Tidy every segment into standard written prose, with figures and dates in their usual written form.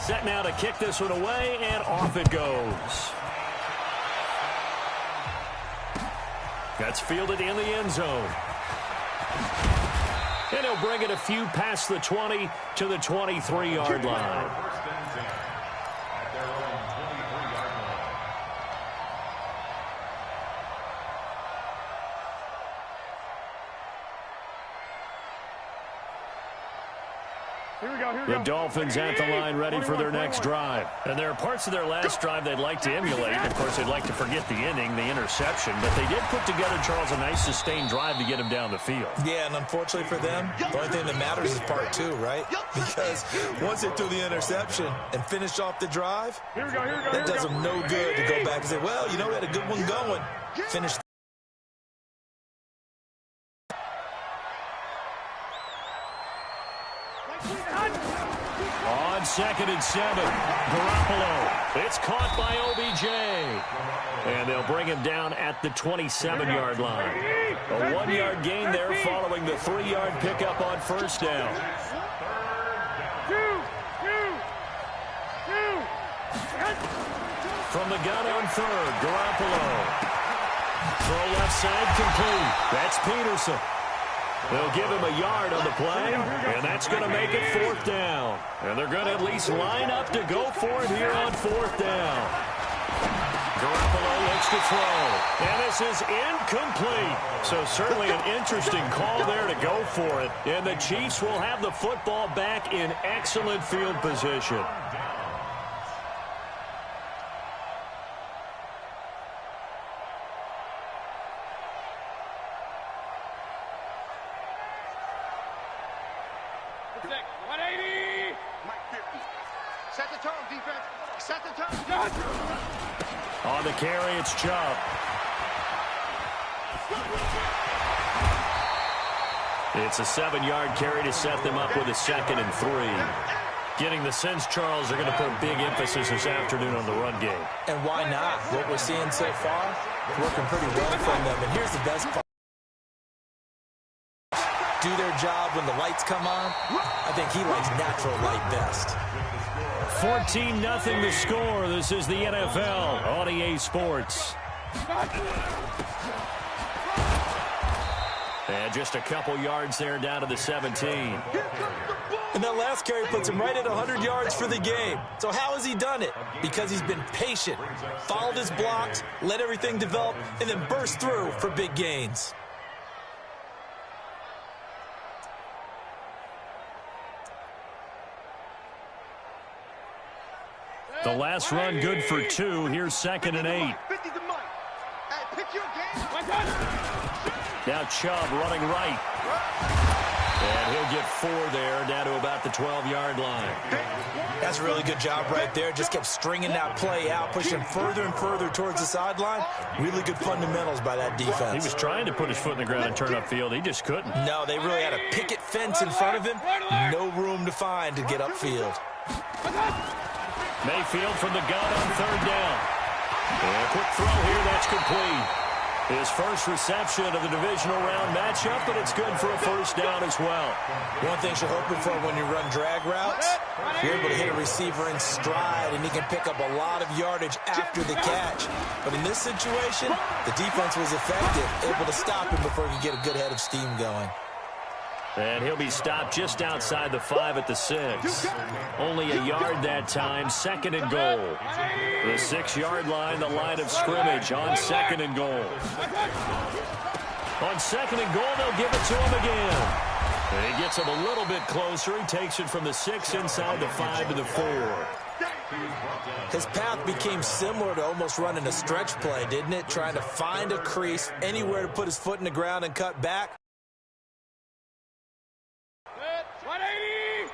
Set now to kick this one away, and off it goes. That's fielded in the end zone. And he'll bring it a few past the 20 to the 23-yard line. The Dolphins at the line ready for their next drive. And there are parts of their last drive they'd like to emulate. Of course, they'd like to forget the inning, the interception. But they did put together, Charles, a nice sustained drive to get him down the field. Yeah, and unfortunately for them, the only thing that matters is part two, right? Because once they threw the interception and finished off the drive, that does them no good to go back and say, well, you know, we had a good one going. Finish. On 2nd and 7, Garoppolo. It's caught by OBJ. And they'll bring him down at the 27-yard line. A 1-yard gain there following the 3-yard pickup on first down. From the gun on 3rd, Garoppolo. Throw left side complete. That's Peterson. They'll give him a yard on the play, and that's going to make it 4th down. And they're going to at least line up to go for it here on 4th down. Garoppolo looks to throw, and this is incomplete. So certainly an interesting call there to go for it. And the Chiefs will have the football back in excellent field position. On the carry, it's Chubb. It's a 7-yard carry to set them up with a 2nd and 3. Getting the sense, Charles, they're going to put big emphasis this afternoon on the run game. And why not? What we're seeing so far, working pretty well from them. And here's the best part. Do their job when the lights come on. I think he likes natural light best. 14-0 the score. This is the NFL on EA Sports. And just a couple yards there down to the 17. And that last carry puts him right at 100 yards for the game. So how has he done it? Because he's been patient, followed his blocks, let everything develop, and then burst through for big gains. The last run good for 2. Here's 2nd and 8. Now Chubb running right. And he'll get 4 there, down to about the 12-yard line. That's a really good job right there. Just kept stringing that play out, pushing further and further towards the sideline. Really good fundamentals by that defense. He was trying to put his foot in the ground and turn upfield. He just couldn't. No, they really had a picket fence in front of him. No room to find to get upfield. Mayfield from the gun on 3rd down. And a quick throw here, that's complete. His first reception of the divisional round matchup, but it's good for a 1st down as well. One thing you're hoping for when you run drag routes, you're able to hit a receiver in stride, and he can pick up a lot of yardage after the catch. But in this situation, the defense was effective, able to stop him before he could get a good head of steam going. And he'll be stopped just outside the 5 at the 6. Only a yard that time, 2nd and goal. The 6-yard line, the line of scrimmage on 2nd and goal. On 2nd and goal, they'll give it to him again. And he gets him a little bit closer. He takes it from the 6 inside the 5 to the 4. His path became similar to almost running a stretch play, didn't it? Trying to find a crease, anywhere to put his foot in the ground and cut back. 180!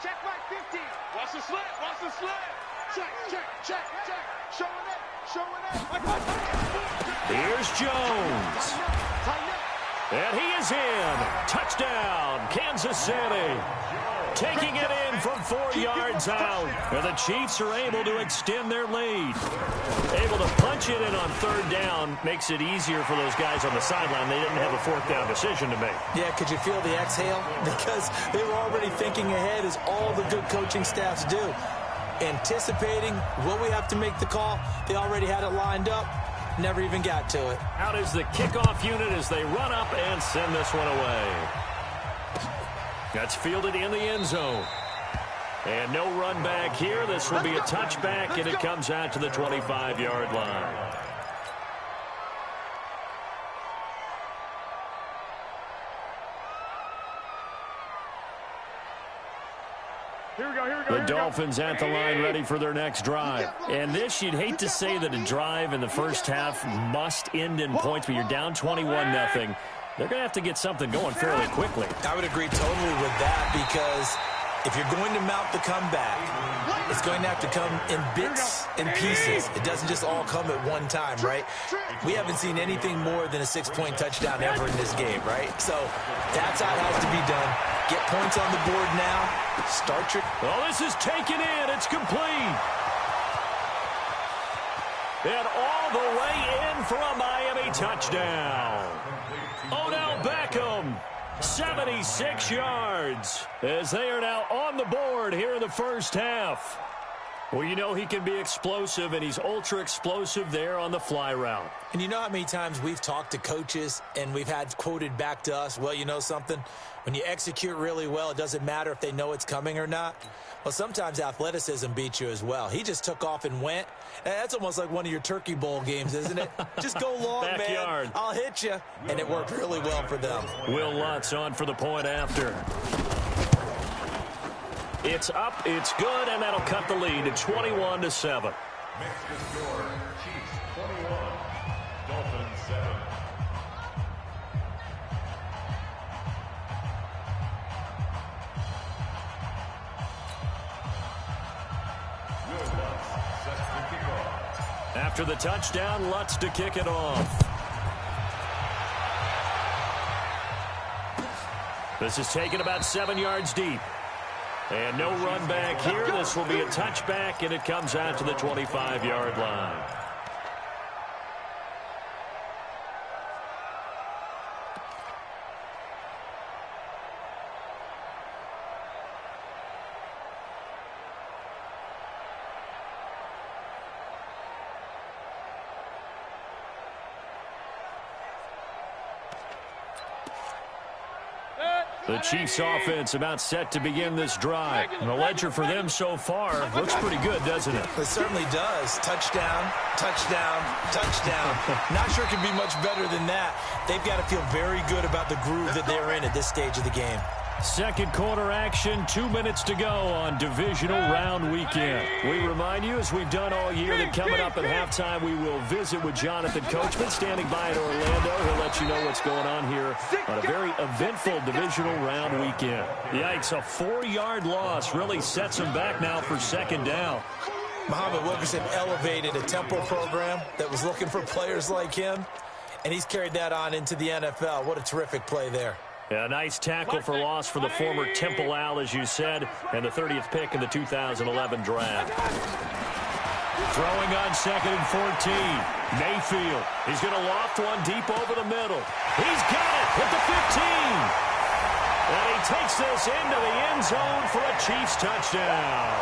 Check my 50. Watch the slant. Watch the slant. Check. Showing up. Here's Jones. And he is in. Touchdown, Kansas City. taking it in from 4 yards out. And the Chiefs are able to extend their lead. Able to punch it in on 3rd down makes it easier for those guys on the sideline. They didn't have a 4th down decision to make. Yeah, could you feel the exhale? Because they were already thinking ahead, as all the good coaching staffs do. Anticipating, will we have to make the call? They already had it lined up. Never even got to it. Out is the kickoff unit as they run up and send this one away. That's fielded in the end zone. And no run back here. This will be a touchback, and it comes out to the 25-yard line. The Dolphins at the line ready for their next drive. And this, you'd hate to say that a drive in the first half must end in points, but you're down 21-0. They're going to have to get something going fairly quickly. I would agree totally with that, because if you're going to mount the comeback, it's going to have to come in bits and pieces. It doesn't just all come at one time, right? We haven't seen anything more than a 6-point touchdown ever in this game, right? So that's how it has to be done. Get points on the board now. Start your... Well, this is taken in. It's complete. And all the way in for a Miami touchdown. Odell Beckham, 76 yards, as they are now on the board here in the first half. Well, you know he can be explosive, and he's ultra-explosive there on the fly route. And you know how many times we've talked to coaches and we've had quoted back to us, well, you know something? When you execute really well, it doesn't matter if they know it's coming or not. Well, sometimes athleticism beats you as well. He just took off and went. That's almost like one of your Turkey Bowl games, isn't it? Just go long, Backyard. man. I'll hit you. And it worked really well for them. Will Lutz on for the point after. It's up, it's good, and that'll cut the lead to 21-7. Next score, Chiefs 21, Dolphins 7. After the touchdown, Lutz to kick it off. This is taken about 7 yards deep. And no run back here. This will be a touchback, and it comes out to the 25-yard line. The Chiefs offense about set to begin this drive. And the ledger for them so far looks pretty good, doesn't it? It certainly does. Touchdown, touchdown, touchdown. Not sure it can be much better than that. They've got to feel very good about the groove that they're in at this stage of the game. Second quarter action, 2 minutes to go on divisional round weekend. We remind you, as we've done all year, that coming up at halftime, we will visit with Jonathan Coachman standing by in Orlando. He'll let you know what's going on here on a very eventful divisional round weekend. Yikes, a 4-yard loss really sets him back now for second down. Muhammad Wilkerson elevated a Temple program that was looking for players like him, and he's carried that on into the NFL. What a terrific play there. Yeah, nice tackle for loss for the former Temple Owl, as you said, and the 30th pick in the 2011 draft. Throwing on 2nd and 14. Mayfield. He's going to loft one deep over the middle. He's got it at the 15. And he takes this into the end zone for a Chiefs touchdown.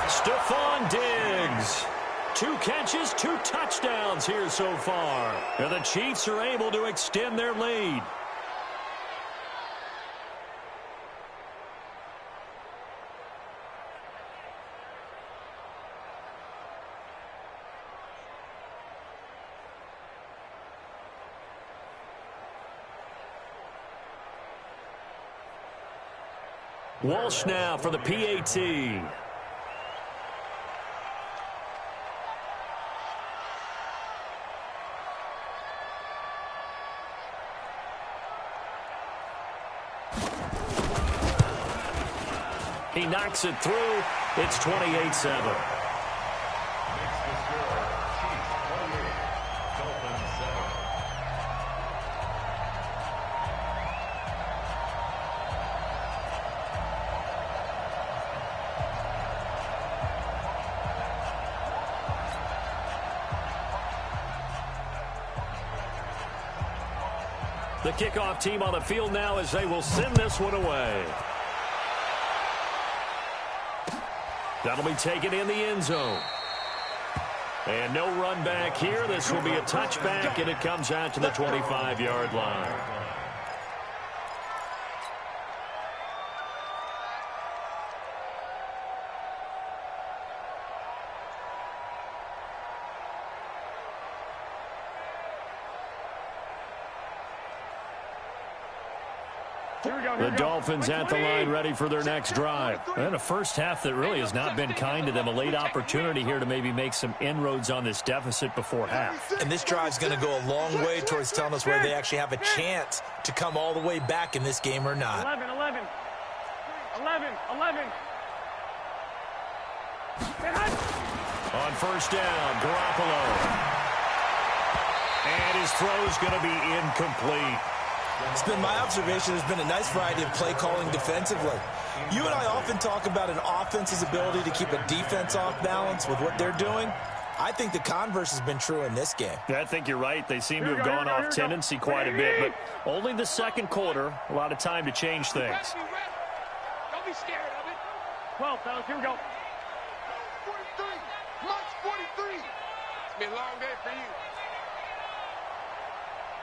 Stephon Diggs. 2 catches, 2 touchdowns here so far. And the Chiefs are able to extend their lead. Walsh now for the PAT. He knocks it through. It's 28-7. The kickoff team on the field now as they will send this one away. That'll be taken in the end zone. And no run back here. This will be a touchback, and it comes out to the 25-yard line. The Dolphins at the line ready for their next drive. And a first half that really has not been kind to them. A late opportunity here to maybe make some inroads on this deficit before half. And this drive's going to go a long way towards telling us whether they actually have a chance to come all the way back in this game or not. 11. On first down, Garoppolo. And his throw's going to be incomplete. It's been my observation there's been a nice variety of play calling defensively. You and I often talk about an offense's ability to keep a defense off balance with what they're doing. I think the converse has been true in this game. Yeah, I think you're right. They seem to have gone off tendency quite a bit, but only the second quarter, a lot of time to change things. Don't be scared of it. 12, fellas, here we go. 43. March 43. It's been a long day for you.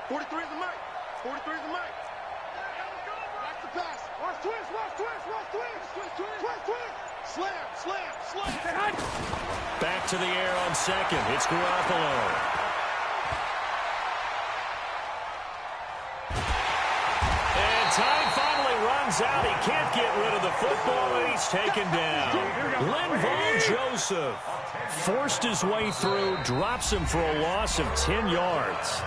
43 is the mic. 43 is the mic. Watch the pass. Watch twist. Slam. Back to the air on second. It's Garoppolo. And time finally runs out. He can't get rid of the football, and he's taken down. Linval Joseph forced his way through, drops him for a loss of 10 yards.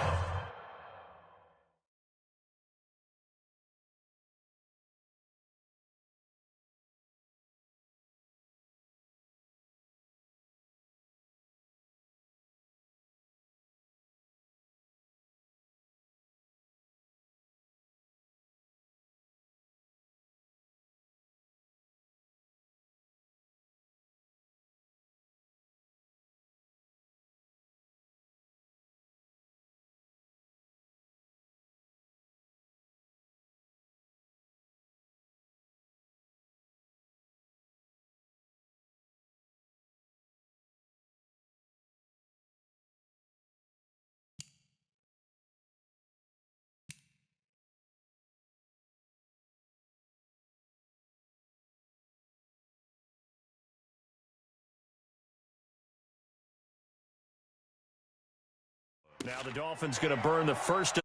Now the Dolphins going to burn the first